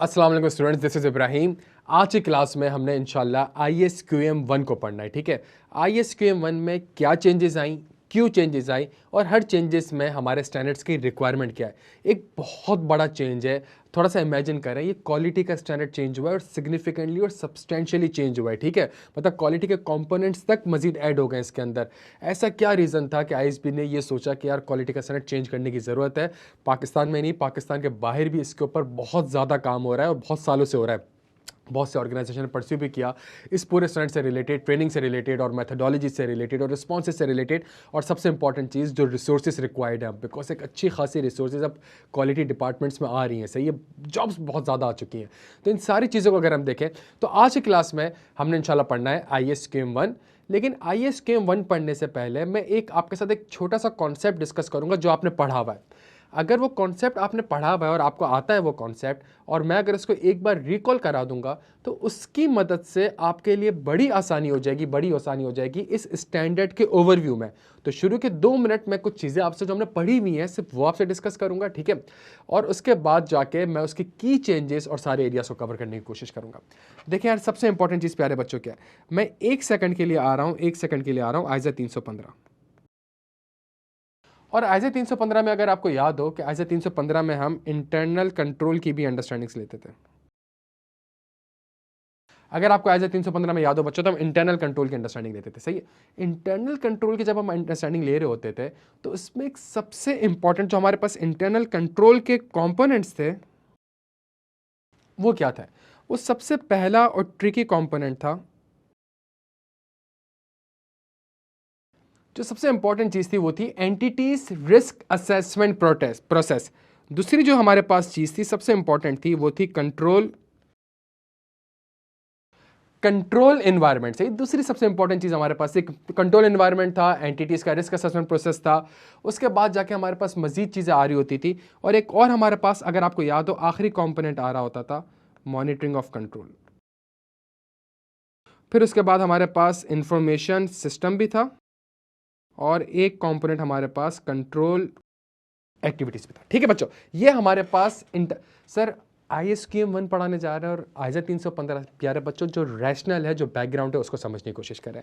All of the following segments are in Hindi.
अस्सलाम वालेकुम स्टूडेंट्स, दिस इज़ इब्राहिम। आज की क्लास में हमने इंशाल्लाह ISQM1 को पढ़ना है। ठीक है, ISQM1 में क्या चेंजेस आई, क्यों चेंजेस आई और हर चेंजेस में हमारे स्टैंडर्ड्स की रिक्वायरमेंट क्या है। एक बहुत बड़ा चेंज है। थोड़ा सा इमेजिन करें, ये क्वालिटी का स्टैंडर्ड चेंज हुआ है और सिग्निफिकेंटली और सब्सटेंशियली चेंज हुआ है। ठीक है, मतलब क्वालिटी के कंपोनेंट्स तक मजीद ऐड हो गए इसके अंदर। ऐसा क्या रीज़न था कि ISB ने ये सोचा कि यार क्वालिटी का स्टैंडर्ड चेंज करने की ज़रूरत है। पाकिस्तान में नहीं, पाकिस्तान के बाहर भी इसके ऊपर बहुत ज़्यादा काम हो रहा है और बहुत सालों से हो रहा है। बहुत से ऑर्गेनाइजेशन ने परस्यू भी किया इस पूरे स्टैंडर्ड से रिलेटेड, ट्रेनिंग से रिलेटेड और मेथडोलॉजी से रिलेटेड और रिस्पॉन्सेज से रिलेटेड। और सबसे इंपॉर्टेंट चीज़ जो रिसोर्सेज रिक्वायर्ड है, बिकॉज एक अच्छी खासी रिसोर्सेज अब क्वालिटी डिपार्टमेंट्स में आ रही हैं। सही है, जॉब्स बहुत ज़्यादा आ चुकी हैं। तो इन सारी चीज़ों को अगर हम देखें तो आज की क्लास में हमने इंशाल्लाह पढ़ना है ISQM1। लेकिन ISQM1 पढ़ने से पहले मैं आपके साथ एक छोटा सा कॉन्सेप्ट डिस्कस करूंगा जो आपने पढ़ा हुआ है। अगर वो कॉन्सेप्ट आपने पढ़ा हुआ है और आपको आता है वो कॉन्सेप्ट, और मैं अगर इसको एक बार रिकॉल करा दूंगा तो उसकी मदद से आपके लिए बड़ी आसानी हो जाएगी इस स्टैंडर्ड के ओवरव्यू में। तो शुरू के 2 मिनट में कुछ चीज़ें आपसे जो हमने पढ़ी हुई हैं सिर्फ वो आपसे डिस्कस करूंगा। ठीक है, और उसके बाद जाके मैं उसकी की चेंजेस और सारे एरियाज को कवर करने की कोशिश करूंगा। देखिए यार, सबसे इंपॉर्टेंट चीज़ प्यारे बच्चों क्या है, मैं 1 सेकंड के लिए आ रहा हूँ आइजा 315। और आइजा 315 में अगर आपको याद हो कि आइजा 315 में हम इंटरनल कंट्रोल की भी अंडरस्टैंडिंग्स लेते थे। अगर आपको आइजा 315 में याद हो बच्चों, तो हम इंटरनल कंट्रोल की अंडरस्टैंडिंग लेते थे। सही है, इंटरनल कंट्रोल की जब हम अंडरस्टैंडिंग ले रहे होते थे तो उसमें एक सबसे इंपॉर्टेंट जो हमारे पास इंटरनल कंट्रोल के कंपोनेंट्स थे वो क्या था। वो सबसे पहला और ट्रिकी कंपोनेंट था, जो सबसे इंपॉर्टेंट चीज थी वो थी एंटिटीज रिस्क असेसमेंट प्रोसेस। दूसरी जो हमारे पास चीज थी सबसे इंपॉर्टेंट थी वो थी कंट्रोल एनवायरनमेंट। सही, दूसरी सबसे इंपॉर्टेंट चीज हमारे पास एक कंट्रोल एनवायरनमेंट था, एंटिटीज का रिस्क असेसमेंट प्रोसेस था। उसके बाद जाके हमारे पास मजीद चीजें आ रही होती थी, और एक और हमारे पास अगर आपको याद हो आखिरी कंपोनेंट आ रहा होता था मॉनिटरिंग ऑफ कंट्रोल। फिर उसके बाद हमारे पास इंफॉर्मेशन सिस्टम भी था, और एक कंपोनेंट हमारे पास कंट्रोल एक्टिविटीज भी था। ठीक है बच्चों, ये हमारे पास सर ISQM1 पढ़ाने जा रहे हैं और आइजा 315। प्यारे बच्चों, जो रैशनल है, जो बैकग्राउंड है, उसको समझने की कोशिश करें।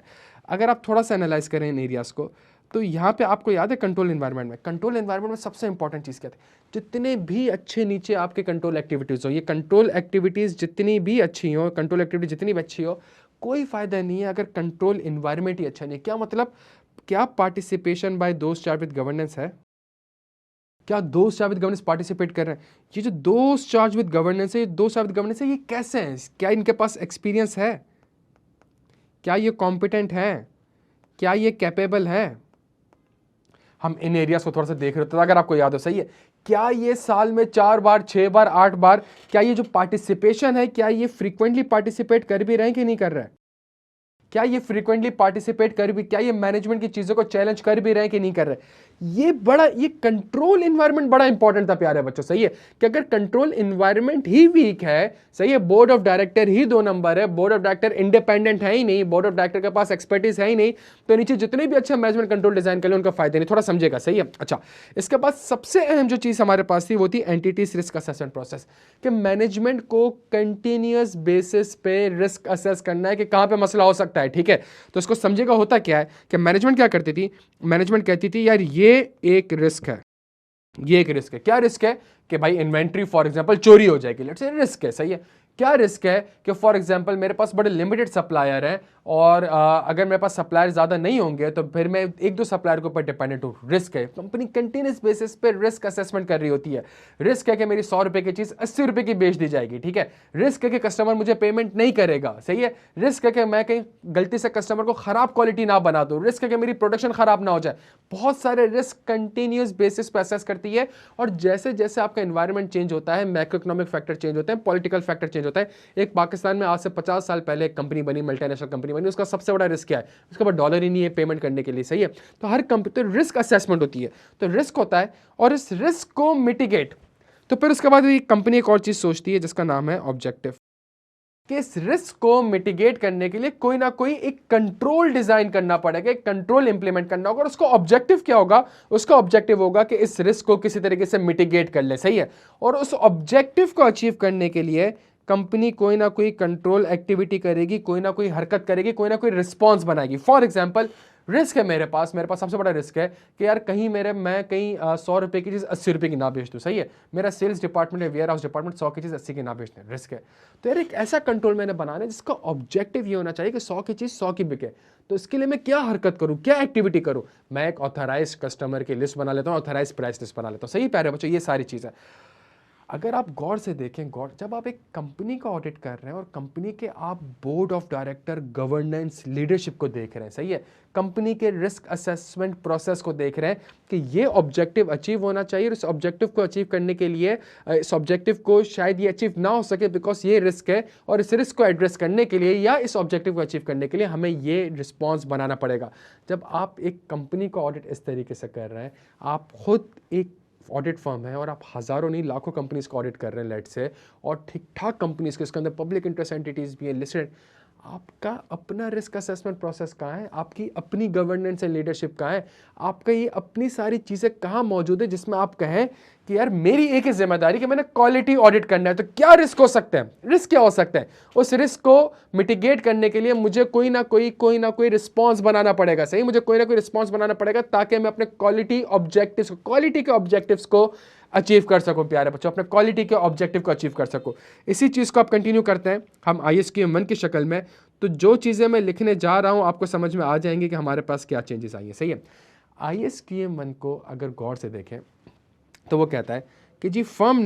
अगर आप थोड़ा सा एनालाइज करें इन एरियाज को, तो यहाँ पे आपको याद है कंट्रोल एनवायरनमेंट में सबसे इंपॉर्टेंट चीज़ क्या थी। जितने भी अच्छे नीचे आपके कंट्रोल एक्टिविटीज़ हो, ये कंट्रोल एक्टिविटीज़ जितनी भी अच्छी हो, कंट्रोल एक्टिविटी जितनी भी अच्छी हो, कोई फ़ायदा नहीं है अगर कंट्रोल इन्वायरमेंट ही अच्छा नहीं। क्या मतलब, क्या पार्टिसिपेशन बाय दोस्त चार्ज विद गवर्नेंस है? क्या दोस्त चार्ज विद गवर्नेंस पार्टिसिपेट कर रहे हैं? ये जो दोस्त चार्ज विद गवर्नेंस है, ये कैसे हैं? क्या इनके पास एक्सपीरियंस है? क्या ये कॉम्पिटेंट है? क्या ये कैपेबल है? हम इन एरियाज को थोड़ा सा देख रहे होते हैं। अगर आपको याद हो, सही है, क्या ये साल में 4 बार, 6 बार, 8 बार, क्या ये जो पार्टिसिपेशन है, क्या ये फ्रीक्वेंटली पार्टिसिपेट कर भी रहे हैं कि नहीं कर रहे हैं? क्या ये फ्रीक्वेंटली पार्टिसिपेट कर भी, क्या ये मैनेजमेंट की चीजों को चैलेंज कर भी रहे हैं कि नहीं कर रहे? ये कंट्रोल एनवायरनमेंट बड़ा इंपॉर्टेंट था प्यारे बच्चों। सही है कि अगर कंट्रोल एनवायरनमेंट ही वीक है, सही है, board of director he 2 number है, बोर्ड ऑफ डायरेक्टर इंडिपेंडेंट है ही नहीं, बोर्ड ऑफ डायरेक्टर के पास एक्सपर्टीज है ही नहीं, तो नीचे जितने भी अच्छा मैनेजमेंट कंट्रोल डिजाइन कर ले उनका फायदा नहीं। थोड़ा समझेगा, सही है। अच्छा, इसके बाद सबसे अहम जो चीज हमारे पास थी वो थी एंटिटीज रिस्क असेसमेंट प्रोसेस, कि मैनेजमेंट को कंटिन्यूअस बेसिस पे रिस्क असेस करना है कि कहां पे मसला हो सकता है। ठीक है, तो इसको समझेगा। होता क्या है कि मैनेजमेंट क्या करती थी, मैनेजमेंट कहती थी यार ये एक रिस्क है, ये एक रिस्क है। क्या रिस्क है? कि भाई इन्वेंट्री फॉर एग्जांपल चोरी हो जाएगी, लेट्स से रिस्क है। सही है, क्या रिस्क है? कि फॉर एग्जांपल मेरे पास बड़े लिमिटेड सप्लायर हैं, और अगर मेरे पास सप्लायर ज्यादा नहीं होंगे तो फिर मैं 1-2 सप्लायर के ऊपर डिपेंडेंट हूँ। रिस्क है। कंपनी कंटिन्यूस बेसिस पे रिस्क असेसमेंट कर रही होती है। रिस्क है कि मेरी 100 रुपए की चीज 80 रुपए की बेच दी जाएगी। ठीक है, रिस्क है कि कस्टमर मुझे पेमेंट नहीं करेगा। सही है, रिस्क है कि मैं कहीं गलती से कस्टमर को खराब क्वालिटी ना बना दूं, रिस्क है कि मेरी प्रोडक्शन खराब ना हो जाए। बहुत सारे रिस्क कंटिन्यूस बेसिस पे असेस करती है, और जैसे जैसे आपका एनवायरनमेंट चेंज होता है, मैक्रो इकोनॉमिक फैक्टर चेंज होते हैं, पॉलिटिकल फैक्टर चेंज होता है। एक पाकिस्तान में आज से 50 साल पहले एक कंपनी बनी, मल्टीनेशनल कंपनी बनी, उसका सबसे बड़ा रिस्क क्या है? उसके पास डॉलर ही नहीं है पेमेंट करने के लिए। सही है, तो हर कंपनी तो रिस्क असेसमेंट होती है, तो रिस्क होता है, और इस रिस्क को मिटिगेट, तो फिर उसके बाद ये कंपनी एक और चीज सोचती है जिसका नाम है ऑब्जेक्टिव। कि इस रिस्क को मिटिगेट करने के लिए कोई ना कोई एक कंट्रोल डिजाइन करना पड़ेगा, एक कंट्रोल इंप्लीमेंट करना होगा, और उसका ऑब्जेक्टिव क्या होगा? उसका ऑब्जेक्टिव होगा कि इस रिस्क को किसी तरीके से मिटिगेट कर ले, सही है। और उस ऑब्जेक्टिव को अचीव करने के लिए कंपनी कोई ना कोई कंट्रोल एक्टिविटी करेगी, कोई ना कोई हरकत करेगी, कोई ना कोई रिस्पॉन्स बनाएगी। फॉर एग्जाम्पल, रिस्क है मेरे पास सबसे बड़ा रिस्क है कि यार कहीं मैं कहीं 100 रुपए की चीज़ 80 रुपए की ना बेच दूँ, सही है। मेरा सेल्स डिपार्टमेंट है, वेयर हाउस डिपार्टमेंट 100 की चीज़ 80 की ना बेचते हैं, रिस्क है। तो यार एक ऐसा कंट्रोल मैंने बनाना है जिसका ऑब्जेक्टिव ये होना चाहिए कि 100 की चीज़ 100 की बिके। तो इसके लिए मैं क्या हरकत करूँ, क्या एक्टिविटी करूँ? मैं एक ऑथराइज कस्टमर की लिस्ट बना लेता हूँ, ऑथराइज प्राइस लिस्ट बना लेता हूँ, सही प्यारे बच्चों, ये सारी चीज़ है। अगर आप गौर से देखें, जब आप एक कंपनी का ऑडिट कर रहे हैं और कंपनी के आप board of director, governance, leadership को देख रहे हैं, सही है, कंपनी के रिस्क असेसमेंट प्रोसेस को देख रहे हैं कि ये ऑब्जेक्टिव अचीव होना चाहिए, और इस ऑब्जेक्टिव को अचीव करने के लिए इस ऑब्जेक्टिव को शायद ये अचीव ना हो सके बिकॉज ये रिस्क है, और इस रिस्क को एड्रेस करने के लिए या इस ऑब्जेक्टिव को अचीव करने के लिए हमें ये रिस्पॉन्स बनाना पड़ेगा। जब आप एक कंपनी का ऑडिट इस तरीके से कर रहे हैं, आप खुद एक ऑडिट फर्म है और आप हज़ारों नहीं लाखों कंपनीज को ऑडिट कर रहे हैं लेट से, और ठीक ठाक कंपनीज के, इसके अंदर पब्लिक इंटरेस्ट एंटिटीज भी हैं लिस्टेड, आपका अपना रिस्क असेसमेंट प्रोसेस कहाँ है? आपकी अपनी गवर्नेंस एंड लीडरशिप कहाँ है? आपका ये अपनी सारी चीज़ें कहाँ मौजूद है जिसमें आप कहें कि यार मेरी एक ही जिम्मेदारी कि मैंने क्वालिटी ऑडिट करना है। तो क्या रिस्क हो सकते हैं? रिस्क क्या हो सकते हैं? उस रिस्क को मिटिगेट करने के लिए मुझे कोई ना कोई रिस्पॉन्स बनाना पड़ेगा, सही, मुझे कोई ना कोई रिस्पॉन्स बनाना पड़ेगा ताकि मैं अपने क्वालिटी के ऑब्जेक्टिव्स को अचीव कर सकूं। प्यारे बच्चों, अपने क्वालिटी के ऑब्जेक्टिव को अचीव कर सकूं। इसी चीज़ को आप कंटिन्यू करते हैं हम ISQM1 की शक्ल में। तो जो चीज़ें मैं लिखने जा रहा हूं आपको समझ में आ जाएंगी कि हमारे पास क्या चेंजेस आई हैं, सही है। ISQM1 को अगर गौर से देखें तो वो कहता है कि जी फर्म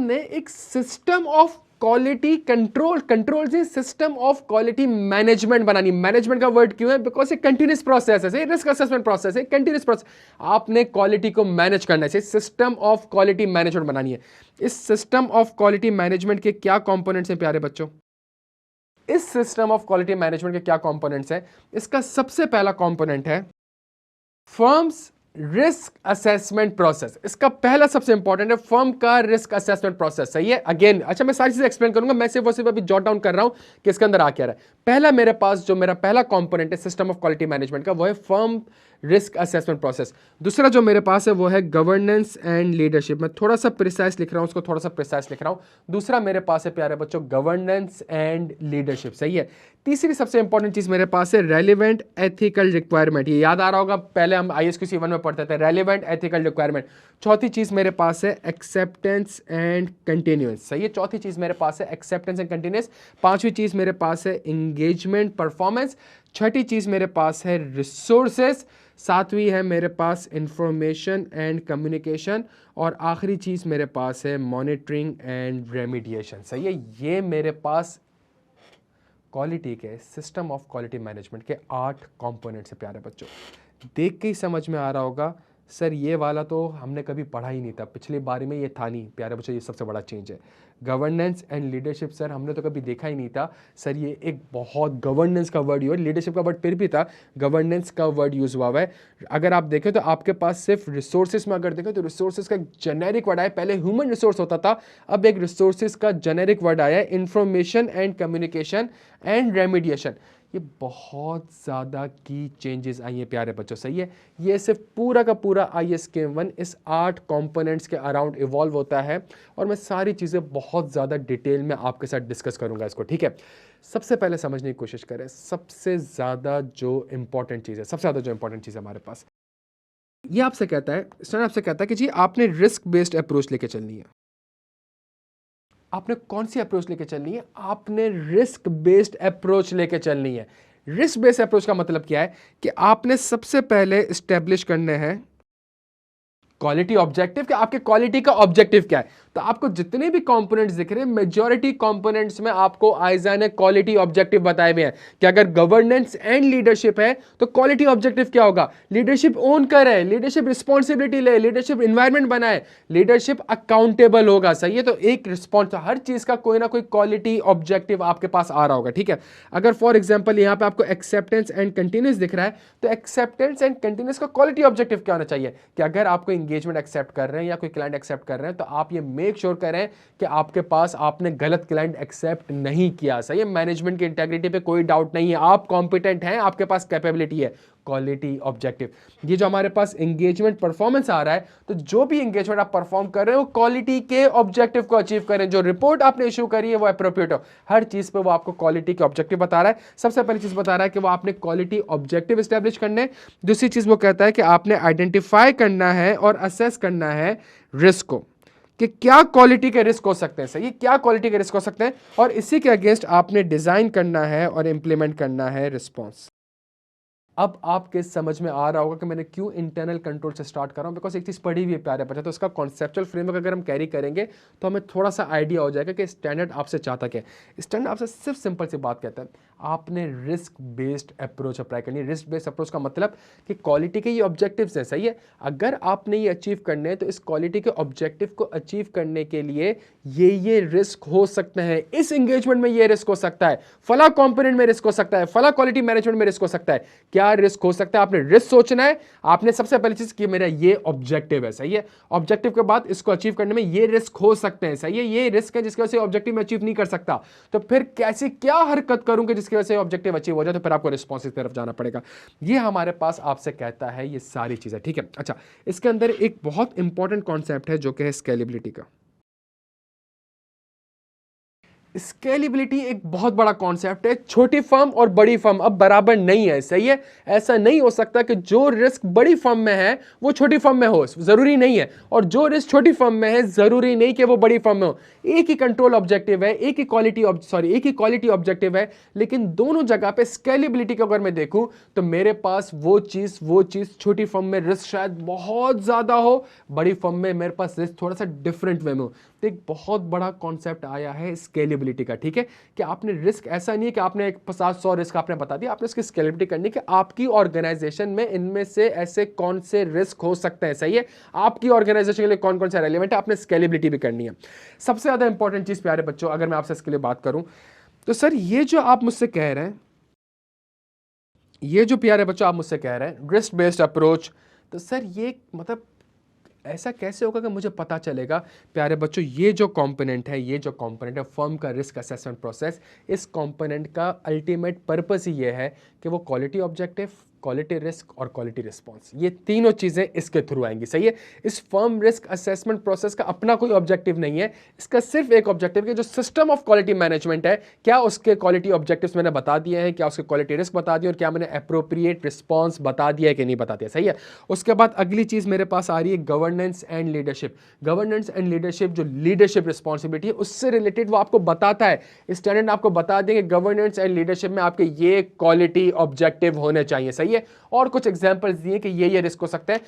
ने एक सिस्टम ऑफ क्वालिटी कंट्रोल से सिस्टम ऑफ क्वालिटी मैनेजमेंट बनानी। मैनेजमेंट का वर्ड क्यों है? बिकॉज एक कंटिन्यूस प्रोसेस है, रिस्क असेसमेंट प्रोसेस है, कंटिन्यूस प्रोसेस। आपने क्वालिटी को मैनेज करना है, सिस्टम ऑफ क्वालिटी मैनेजमेंट बनानी है। इस सिस्टम ऑफ क्वालिटी मैनेजमेंट के क्या कंपोनेंट्स हैं प्यारे बच्चों? इस सिस्टम ऑफ क्वालिटी मैनेजमेंट के क्या कंपोनेंट्स हैं? इसका सबसे पहला कंपोनेंट है फर्म्स रिस्क असेसमेंट प्रोसेस। इसका पहला सबसे इंपॉर्टेंट है फर्म का रिस्क असेसमेंट प्रोसेस, सही है। अगेन अच्छा, मैं सारी चीजें एक्सप्लेन करूंगा, मैं सिर्फ अभी जॉट डाउन कर रहा हूं कि इसके अंदर आ क्या रहा है। पहला मेरे पास जो मेरा पहला कंपोनेंट है सिस्टम ऑफ क्वालिटी मैनेजमेंट का, वो है फर्म रिस्क असेसमेंट प्रोसेस। दूसरा जो मेरे पास है वो है गवर्नेंस एंड लीडरशिप। मैं थोड़ा सा प्रिसाइज लिख रहा हूं, उसको थोड़ा सा प्रिसाइज लिख रहा हूं। दूसरा मेरे पास है प्यारे बच्चों गवर्नेंस एंड लीडरशिप, सही है। तीसरी सबसे इंपॉर्टेंट चीज मेरे पास है रेलिवेंट एथिकल रिक्वायरमेंट। ये याद आ रहा होगा, पहले हम ISQC1 में पढ़ते थे, रेलिवेंट एथिकल रिक्वायरमेंट। चौथी चीज मेरे पास है एक्सेप्टेंस एंड कंटिन्यूअस, सही है। चौथी चीज मेरे पास है एक्सेप्टेंस एंड कंटिन्यूअस। पांचवी चीज मेरे पास है एंगेजमेंट परफॉर्मेंस। छठी चीज मेरे पास है रिसोर्सेस। सातवीं है मेरे पास इंफॉर्मेशन एंड कम्युनिकेशन। और आखिरी चीज मेरे पास है मॉनिटरिंग एंड रेमिडिएशन, सही है। ये मेरे पास क्वालिटी के सिस्टम ऑफ क्वालिटी मैनेजमेंट के 8 कंपोनेंट्स हैं प्यारे बच्चों। देख के ही समझ में आ रहा होगा सर ये वाला तो हमने कभी पढ़ा ही नहीं था, पिछली बारी में ये था नहीं। प्यारे बच्चों, ये सबसे बड़ा चेंज है। गवर्नेंस एंड लीडरशिप सर हमने तो कभी देखा ही नहीं था। सर ये एक बहुत गवर्नेंस का वर्ड यूज, लीडरशिप का वर्ड फिर भी था, गवर्नेंस का वर्ड यूज हुआ है। अगर आप देखें तो आपके पास सिर्फ रिसोर्सेज में अगर देखें तो रिसोर्सेज का जेनेरिक वर्ड आया, पहले ह्यूमन रिसोर्स होता था, अब एक रिसोर्सेज का जेनेरिक वर्ड आया है information and communication and remediation. ये बहुत ज़्यादा की चेंजेस आई हैं प्यारे बच्चों, सही है। ये सिर्फ पूरा का पूरा ISQM1 इस 8 कंपोनेंट्स के अराउंड इवॉल्व होता है, और मैं सारी चीज़ें बहुत ज़्यादा डिटेल में आपके साथ डिस्कस करूंगा इसको, ठीक है। सबसे पहले समझने की कोशिश करें सबसे ज़्यादा जो इंपॉर्टेंट चीज़ है हमारे पास, ये आपसे कहता है कि जी आपने रिस्क बेस्ड अप्रोच लेके चलनी है। आपने कौन सी अप्रोच लेके चलनी है? आपने रिस्क बेस्ड अप्रोच लेके चलनी है। रिस्क बेस्ड अप्रोच का मतलब क्या है कि आपने सबसे पहले एस्टेब्लिश करने हैं क्वालिटी ऑब्जेक्टिव, कि आपके क्वालिटी का ऑब्जेक्टिव क्या है। तो आपको जितने भी कंपोनेंट्स दिख रहे हैं, मेजॉरिटी कंपोनेंट्स में आपको आइजा ने क्वालिटी ऑब्जेक्टिव बताए हुए हैं कि अगर गवर्नेंस एंड लीडरशिप है तो क्वालिटी ऑब्जेक्टिव क्या होगा? लीडरशिप ओन करे, लीडरशिप रिस्पॉन्सिबिलिटी ले, लीडरशिप इन्वायरमेंट बनाए, लीडरशिप अकाउंटेबल होगा, सही है। तो एक रिस्पॉन्स, हर चीज का कोई ना कोई क्वालिटी ऑब्जेक्टिव आपके पास आ रहा होगा, ठीक है। अगर फॉर एग्जाम्पल यहाँ पे आपको एक्सेप्टेंस एंड कंटिन्यूअस दिख रहा है, तो एक्सेप्टेंस एंड कंटिन्यूअस का क्वालिटी ऑब्जेक्टिव क्या होना चाहिए कि अगर आपको एंगेजमेंट एक्सेप्ट कर रहे हैं या कोई क्लाइंट एक्सेप्ट कर रहे हैं तो आप ये मेक श्योर करें कि आपके पास आपने गलत क्लाइंट एक्सेप्ट नहीं किया। सही है, मैनेजमेंट की इंटेग्रिटी पे कोई डाउट नहीं है, आप कॉम्पिटेंट हैं, आपके पास कैपेबिलिटी है। क्वालिटी ऑब्जेक्टिव, ये जो हमारे पास एंगेजमेंट परफॉर्मेंस आ रहा है, तो जो भी एंगेजमेंट आप परफॉर्म कर रहे हो क्वालिटी के ऑब्जेक्टिव को अचीव करें। जो रिपोर्ट आपने इशू करी है वो एप्रोप्रिएट हो, हर चीज पे वो आपको क्वालिटी के ऑब्जेक्टिव बता रहा है। सबसे पहली चीज बता रहा है कि वो आपने क्वालिटी ऑब्जेक्टिव एस्टेब्लिश करने। दूसरी चीज वो कहता है कि आपने आइडेंटिफाई करना है और असेस करना है रिस्क को, कि क्या क्वालिटी के रिस्क हो सकते हैं। सही, क्या क्वालिटी के रिस्क हो सकते हैं, और इसी के अगेंस्ट आपने डिजाइन करना है और इंप्लीमेंट करना है रिस्पॉन्स। अब आपके समझ में आ रहा होगा कि मैंने क्यों इंटरनल कंट्रोल से स्टार्ट कर रहा हूं, बिकॉज एक चीज पढ़ी हुई है प्यारे बच्चे, तो उसका कॉन्सेप्चुअल फ्रेमवर्क अगर हम कैरी करेंगे तो हमें थोड़ा सा आइडिया हो जाएगा कि स्टैंडर्ड आपसे चाहता क्या है। स्टैंडर्ड आपसे सिर्फ सिंपल सी बात कहता है, आपने रिस्क बेस्ड अप्रोच अप्लाई करनी है। रिस्क बेस्ड अप्रोच का मतलब कि क्वालिटी के ये ऑब्जेक्टिव्स हैं। सही है, अगर आपने ये अचीव करने हैं तो इस क्वालिटी के ऑब्जेक्टिव को अचीव करने के लिए ये रिस्क हो सकते हैं। इस एंगेजमेंट में ये रिस्क हो सकता है, फला कंपोनेंट में रिस्क हो सकता है, फला क्वालिटी मैनेजमेंट में रिस्क हो सकता है। क्या रिस्क हो सकता है, आपने रिस्क सोचना है। आपने सबसे पहली चीज की मेरा ये ऑब्जेक्टिव है। सही है, ऑब्जेक्टिव के बाद इसको अचीव करने में ये रिस्क हो सकते हैं। सही है, ये रिस्क है जिसकी वजह से ऑब्जेक्टिव में अचीव नहीं कर सकता, तो फिर कैसी क्या हरकत करूं कि जिसकी वजह से ऑब्जेक्टिव अचीव हो जाए, तो फिर आपको रिस्पॉन्स की तरफ जाना पड़ेगा। ये हमारे पास आपसे कहता है ये सारी चीजें। ठीक है, अच्छा, इसके अंदर एक बहुत इंपॉर्टेंट कॉन्सेप्ट है जो कि है स्केलेबिलिटी का। स्केलेबिलिटी एक बहुत बड़ा कॉन्सेप्ट है। छोटी फर्म और बड़ी फर्म अब बराबर नहीं है। सही है, ऐसा नहीं हो सकता कि जो रिस्क बड़ी फर्म में है वो छोटी फर्म में हो, जरूरी नहीं है, और जो रिस्क छोटी फर्म में है जरूरी नहीं कि वो बड़ी फर्म में हो। एक ही कंट्रोल ऑब्जेक्टिव है, एक ही क्वालिटी ऑब्जेक्टिव है, लेकिन दोनों जगह पे स्केलेबिलिटी को अगर मैं देखूं तो मेरे पास वो चीज छोटी फर्म में रिस्क शायद बहुत ज्यादा हो, बड़ी फर्म में मेरे पास रिस्क थोड़ा सा डिफरेंट वे में हो। तो एक बहुत बड़ा कॉन्सेप्ट आया है स्केलेबिलिटी का। ठीक है, कि आपने रिस्क ऐसा नहीं है कि आपने एक 50-100 रिस्क आपने बता दिया, आपने उसकी स्केलेबिलिटी करनी कि आपकी ऑर्गेनाइजेशन में इनमें से ऐसे कौन से रिस्क हो सकते हैं। सही है, आपकी ऑर्गेनाइजेशन के लिए कौन कौन सा रेलेवेंट है, आपने स्केलेबिलिटी भी करनी है। सबसे ज्यादा इंपॉर्टेंट चीज प्यारे बच्चों, अगर मैं आपसे इसके लिए बात करूं तो सर ये जो आप मुझसे कह रहे हैं, ये जो प्यारे बच्चों आप मुझसे कह रहे हैं रिस्क बेस्ड अप्रोच, तो सर ये मतलब ऐसा कैसे होगा कि मुझे पता चलेगा। प्यारे बच्चों, ये जो कंपोनेंट है फर्म का रिस्क असेसमेंट प्रोसेस, इस कंपोनेंट का अल्टीमेट पर्पस ही ये है कि वो क्वालिटी ऑब्जेक्टिव, क्वालिटी रिस्क और क्वालिटी रिस्पॉन्स, ये तीनों चीजें इसके थ्रू आएंगी। सही है, इस फर्म रिस्क असेसमेंट प्रोसेस का अपना कोई ऑब्जेक्टिव नहीं है, इसका सिर्फ एक ऑब्जेक्टिव है, जो सिस्टम ऑफ क्वालिटी मैनेजमेंट है, क्या उसके क्वालिटी ऑब्जेक्टिव्स मैंने बता दिए हैं, क्या उसके क्वालिटी रिस्क बता दिए, और क्या मैंने एप्रोप्रिएट रिस्पॉन्स बता दिया है कि नहीं बता दिया। सही है, उसके बाद अगली चीज मेरे पास आ रही है governance and leadership. Governance and leadership, जो लीडरशिप रिस्पॉन्सिबिलिटी है उससे रिलेटेड वो आपको बताता है, स्टैंडर्ड आपको बता देंगे गवर्नेंस एंड लीडरशिप में आपके ये क्वालिटी ऑब्जेक्टिव होने चाहिए। सही है, और कुछ एग्जांपल्स दिए कि ये रिस्क हो सकते हैं।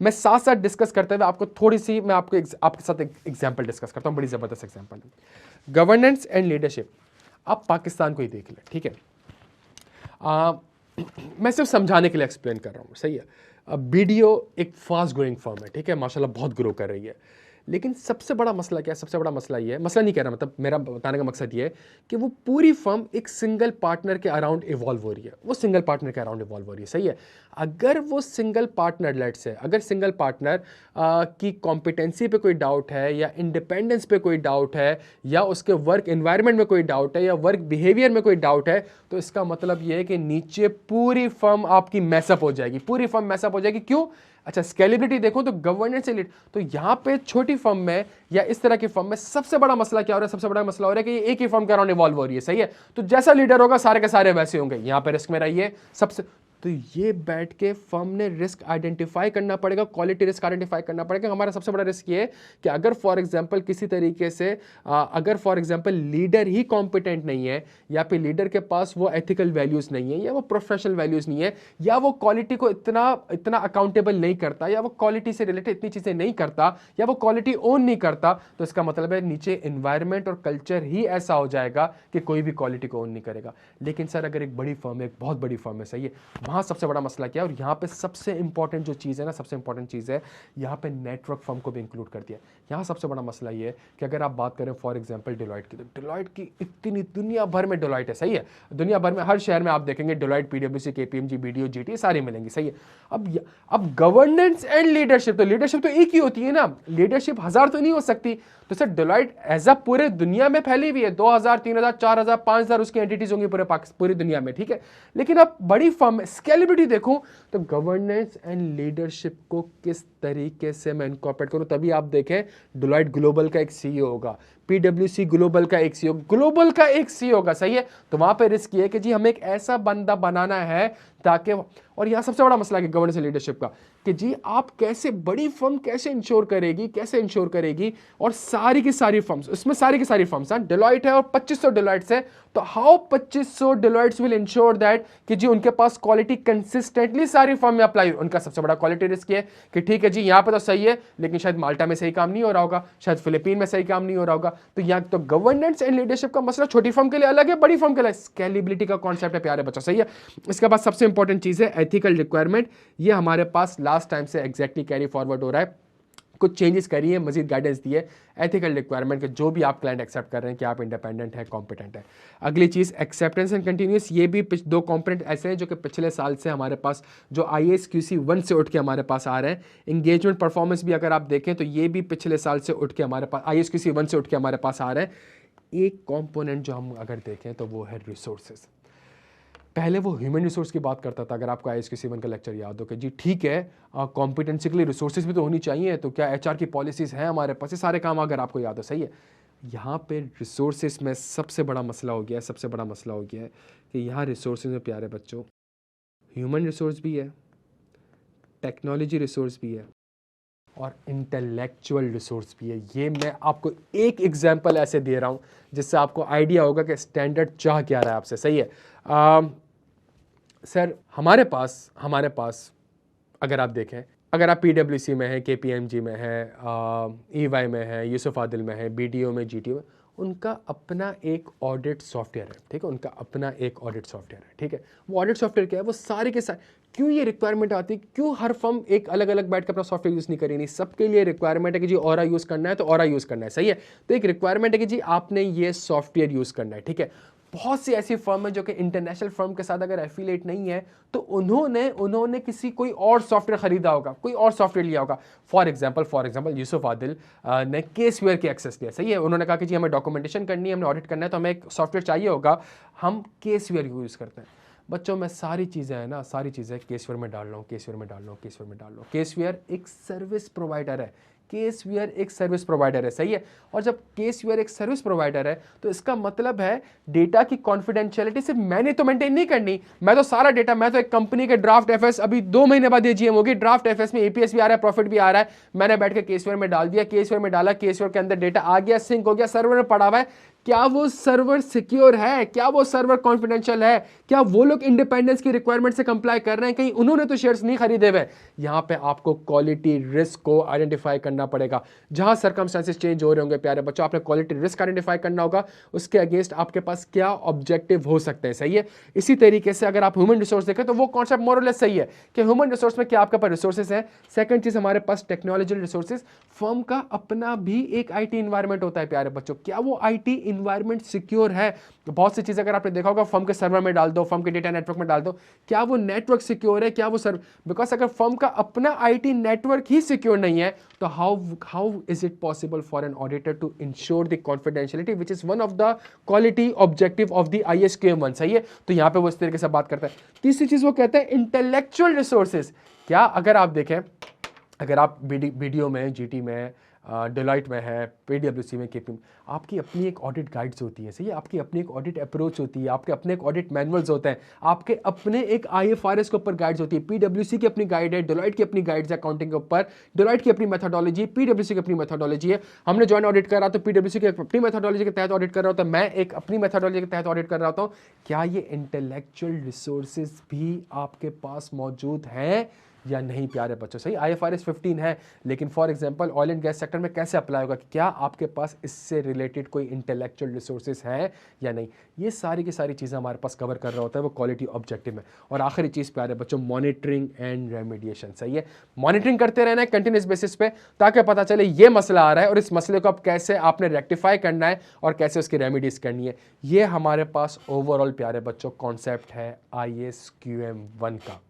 मैं साथ साथ डिस्कस करते हुए आपको थोड़ी सी मैं आपके साथ एग्जांपल डिस्कस करता हूं, बड़ी जबरदस्त एग्जांपल। गवर्नेंस एंड लीडरशिप, आप पाकिस्तान को ही देख लें। ठीक है, मैं सिर्फ समझाने के लिए एक्सप्लेन कर रहा हूं। सही है, बीडीओ एक फास्ट ग्रोइंग फर्म है। ठीक है, माशाल्लाह बहुत ग्रो कर रही है, लेकिन सबसे बड़ा मसला क्या है, सबसे बड़ा मसला ये है, मसला नहीं कह रहा, मतलब मेरा बताने का मकसद ये है कि वो पूरी फर्म एक सिंगल पार्टनर के अराउंड इवॉल्व हो रही है, वो सिंगल पार्टनर के अराउंड इवॉल्व हो रही है। सही है, अगर वो सिंगल पार्टनर अगर सिंगल पार्टनर की कॉम्पिटेंसी पे कोई डाउट है, या इंडिपेंडेंस पे कोई डाउट है, या उसके वर्क एनवायरनमेंट में कोई डाउट है, या वर्क बिहेवियर में कोई डाउट है, तो इसका मतलब ये है कि नीचे पूरी फर्म आपकी मैसअप हो जाएगी, पूरी फर्म मैसअप हो जाएगी। क्यों? अच्छा, स्केलेबिलिटी देखो तो गवर्नेंस से तो यहां पे छोटी फर्म में या इस तरह की फर्म में सबसे बड़ा मसला क्या हो रहा है, सबसे बड़ा मसला हो रहा है कि एक ही फर्म के अराउंड इवॉल्व हो रही है। सही है, तो जैसा लीडर होगा सारे के सारे वैसे होंगे। यहां पे रिस्क मेरा ये सबसे, तो ये बैठ के फर्म ने रिस्क आइडेंटिफाई करना पड़ेगा, क्वालिटी रिस्क आइडेंटिफाई करना पड़ेगा। हमारा सबसे बड़ा रिस्क ये है कि अगर फॉर एग्जांपल किसी तरीके से अगर for example leader he competent नहीं है, या फिर लीडर के पास वो एथिकल वैल्यूज नहीं है, या वो प्रोफेशनल वैल्यूज नहीं है, या वो क्वालिटी को इतना अकाउंटेबल नहीं करता, या वो क्वालिटी से रिलेटेड इतनी चीजें नहीं करता, या वो क्वालिटी ओन नहीं करता, तो इसका मतलब है नीचे एनवायरमेंट और कल्चर ही ऐसा हो जाएगा कि कोई भी क्वालिटी को ओन नहीं करेगा। लेकिन सर अगर एक बड़ी फर्म है, एक बहुत बड़ी फर्म है, सही है, वहाँ सबसे बड़ा मसला क्या है, और यहाँ पे सबसे इंपॉर्टेंट जो चीज़ है ना, सबसे इंपॉर्टेंट चीज़ है, यहाँ पे नेटवर्क फर्म को भी इंक्लूड कर दिया। यहाँ सबसे बड़ा मसला ये है कि अगर आप बात करें फॉर एग्जांपल डिलॉयट की, तो डिलॉयट की इतनी दुनिया भर में डिलॉयट है, सही है, दुनिया भर में हर शहर में आप देखेंगे डिलॉयट, पीडब्ल्यूसी, केपीएमजी, बीडीओ, जीटी सारी मिलेंगी, सही है। अब गवर्नेंस एंड लीडरशिप, तो लीडरशिप तो एक ही होती है ना, लीडरशिप 1000 तो नहीं हो सकती। तो सर डिलॉयट एज अ पूरे दुनिया में फैली हुई है, 2000, 3000, 4000, 5000 उसकी एंटिटीज होंगी पूरी दुनिया में, ठीक है। लेकिन अब बड़ी फर्म स्केलेबिलिटी देखूं तो गवर्नेंस एंड लीडरशिप को किस तरीके से मैं इनकॉर्पोरेट करूं, तभी आप देखें डिलॉयट ग्लोबल का एक सीईओ होगा, पीडब्ल्यूसी ग्लोबल का एक सीईओ, ग्लोबल का एक सीईओ होगा, सही है। तो वहां पे रिस्क ये है कि जी हमें एक ऐसा बंदा बनाना है ताकि, और यहां सबसे बड़ा मसला है कि गवर्नेंस एंड लीडरशिप का, कि जी आप कैसे बड़ी फर्म कैसे इंश्योर करेगी, और सारी की सारी फर्म्स, उसमें सारी की सारी फर्म्स हैं, डिलॉयट है और 2500 डिलॉयट्स है, तो हाउ 2500 डिलॉयट्स विल इंश्योर दैट कि जी उनके पास क्वालिटी कंसिस्टेंटली सारी फर्म में अप्लाई। उनका सबसे बड़ा क्वालिटी रिस्क है कि ठीक है जी यहाँ पे तो सही है, लेकिन शायद माल्टा में सही काम नहीं हो रहा होगा, शायद फिलीपीन में सही काम नहीं हो रहा होगा। तो यहाँ तो गवर्नेंस एंड लीडरशिप का मसला छोटी फर्म के लिए अलग है, बड़ी फर्म के लिए स्केलेबिलिटी का कॉन्सेप्ट है प्यारे बच्चों, सही है। इसके बाद सबसे इंपॉर्टेंट चीज है एथिकल रिक्वायरमेंट। ये हमारे पास लास्ट टाइम से एग्जैक्टली कैरी फॉरवर्ड हो रहा है, कुछ चेंजेस करिए, मजीद गाइडेंस दिए एथिकल रिक्वायरमेंट के, जो भी आप क्लाइंट एक्सेप्ट कर रहे हैं कि आप इंडिपेंडेंट है, कॉम्पिटेंट है। अगली चीज़ एक्सेप्टेंस एंड कंटिन्यूस, ये भी 2 कंपोनेंट ऐसे हैं जो कि पिछले साल से हमारे पास जो IAS-QC 1 से उठ के हमारे पास आ रहे हैं। इंगेजमेंट परफॉर्मेंस भी अगर आप देखें तो ये भी पिछले साल से उठ के हमारे पास IAS-QC 1 से उठ के हमारे पास आ रहे हैं। एक कॉम्पोनेंट जो हम अगर देखें तो वो है रिसोर्सेज। पहले वो ह्यूमन रिसोर्स की बात करता था, अगर आपको IAS-QC 1 का लेक्चर याद हो कि जी ठीक है कॉम्पिटेंसी के लिए रिसोर्सेज भी तो होनी चाहिए, तो क्या HR की पॉलिसीज़ हैं हमारे पास, ये सारे काम अगर आपको याद हो, सही है। यहाँ पे रिसोर्सेज में सबसे बड़ा मसला हो गया है कि यहाँ रिसोर्सेज में प्यारे बच्चों ह्यूमन रिसोर्स भी है, टेक्नोलॉजी रिसोर्स भी है और इंटेलेक्चुअल रिसोर्स भी है। ये मैं आपको एक एग्जाम्पल ऐसे दे रहा हूँ जिससे आपको आइडिया होगा कि स्टैंडर्ड चाह क्या रहा है आपसे, सही है। सर हमारे पास अगर आप देखें, अगर आप PwC में है, KPMG में है, EY में है, यूसुफ आदिल में है, BDO में, GTO में, उनका अपना एक ऑडिट सॉफ्टवेयर है, ठीक है, उनका अपना एक ऑडिट सॉफ्टवेयर है, ठीक है। वो ऑडिट सॉफ्टवेयर क्या है, वो सारे के सारे, क्यों ये रिक्वायरमेंट आती है, क्यों हर फर्म एक अलग अलग बैठ कर अपना सॉफ्टवेयर यूज़ नहीं करी, नहीं, सबके लिए रिक्वायरमेंट है कि जी ऑरा यूज़ करना है तो ऑरा यूज़ करना है, सही है। तो एक रिक्वायरमेंट है कि जी आपने ये सॉफ्टवेयर यूज़ करना है, ठीक है। बहुत सी ऐसी फर्म है जो कि इंटरनेशनल फर्म के साथ अगर एफिलिएट नहीं है तो उन्होंने किसी कोई और सॉफ्टवेयर खरीदा होगा, कोई और सॉफ्टवेयर लिया होगा। फॉर एग्जांपल यूसुफ आदिल ने केसवेयर की एक्सेस लिया, सही है। उन्होंने कहा कि जी हमें डॉक्यूमेंटेशन करनी है, हमें ऑडिट करना है, तो हमें एक सॉफ्टवेयर चाहिए होगा, हम केसवेयर यूज़ करते हैं। बच्चों में सारी चीज़ें हैं ना, सारी चीज़ें केसवेयर में डाल लो, केसवेयर एक सर्विस प्रोवाइडर है, केसवेयर एक सर्विस प्रोवाइडर है, सही है। और जब केसवेयर एक सर्विस प्रोवाइडर है तो इसका मतलब है डेटा की कॉन्फिडेंशियलिटी सिर्फ मैंने तो मेंटेन नहीं करनी, मैं तो सारा डेटा, मैं तो एक कंपनी के ड्राफ्ट एफएस, अभी 2 महीने बाद ये GM होगी, ड्राफ्ट एफएस में APS भी आ रहा है, प्रॉफिट भी आ रहा है, मैंने बैठ के केसवेयर में डाल दिया, केसवेयर में डाला, केसवेयर के अंदर डेटा आ गया, सिंक हो गया, सर्वर में पड़ा हुआ है। क्या वो सर्वर सिक्योर है, क्या वो सर्वर कॉन्फिडेंशियल है, क्या वो लोग इंडिपेंडेंस की रिक्वायरमेंट से कंप्लाई कर रहे हैं, कहीं उन्होंने तो शेयर्स नहीं खरीदे हुए। यहां पे आपको क्वालिटी रिस्क को आइडेंटिफाई करना पड़ेगा। जहां सर्कमस्टेंसेस चेंज हो रहे होंगे प्यारे बच्चों, आपने क्वालिटी रिस्क आइडेंटिफाई करना होगा, उसके अगेंस्ट आपके पास क्या ऑब्जेक्टिव हो सकते हैं, सही है। इसी तरीके से अगर आप ह्यूमन रिसोर्स देखें तो वो कॉन्सेप्ट मोर और लेस सही है कि ह्यूमन रिसोर्स में क्या आपके पास रिसोर्सेज हैं। सेकंड चीज हमारे पास टेक्नोलॉजिकल रिसोर्सेज, फर्म का अपना भी एक IT इन्वायरमेंट होता है प्यारे बच्चों, क्या वो IT इन्वायरमेंट सिक्योर है। बहुत सी चीजें अगर आपने देखा होगा, फर्म के सर्वर में डाल दो, फर्म के डेटा नेटवर्क में डाल दो, क्या वो नेटवर्क सिक्योर है, क्या वो बिकॉज अगर फर्म का अपना IT नेटवर्क ही सिक्योर नहीं है तो how is it possible for an auditor to ensure the confidentiality which is one of the quality objective of the IAS-QM 1, सही है। तो यहां पे वो इस तरीके से बात करता है। तीसरी चीज वो कहते हैं इंटेलेक्चुअल रिसोर्सेज। क्या अगर आप देखें, अगर आप BDO में, GT में, डिलॉयट में है, PwC में, KPMG, आपकी अपनी एक ऑडिट गाइड्स होती है, सही है, आपकी अपनी एक ऑडिट अप्रोच होती है, आपके अपने एक ऑडिट मैनुअल्स होते हैं, आपके अपने एक IFRS के ऊपर गाइड्स होती है, PwC की अपनी गाइड है, डिलॉयट की अपनी गाइड्स है अकाउंटिंग के ऊपर, डिलॉयट की अपनी मेथोडोलॉजी, PwC की अपनी मेथोडोलॉजी है। हमने जॉइंट ऑडिट कर रहा तो PwC की अपनी मेथोडोलॉजी के तहत ऑडिट कर रहा होता है, मैं एक अपनी मेथोडोलॉजी के तहत ऑडिट कर रहा होता हूँ। क्या ये इंटेलेक्चुअल रिसोर्सेज भी आपके पास मौजूद हैं या नहीं प्यारे बच्चों? सही, IFRS 15 है, लेकिन for example oil and gas sector में कैसे अप्लाई होगा, क्या आपके पास इससे रिलेटेड कोई इंटेलेक्चुअल रिसोर्सेज हैं या नहीं, ये सारी की सारी चीज़ें हमारे पास कवर कर रहा होता है वो क्वालिटी ऑब्जेक्टिव में। और आखिरी चीज़ प्यारे बच्चों, मॉनिटरिंग एंड रेमिडिएशन। सही है, मॉनिटरिंग करते रहना है कंटिन्यूस बेसिस पे, ताकि पता चले ये मसला आ रहा है और इस मसले को अब कैसे आपने रेक्टिफाई करना है और कैसे उसकी रेमिडीज करनी है। ये हमारे पास ओवरऑल प्यारे बच्चों कॉन्सेप्ट है ISQM 1 का।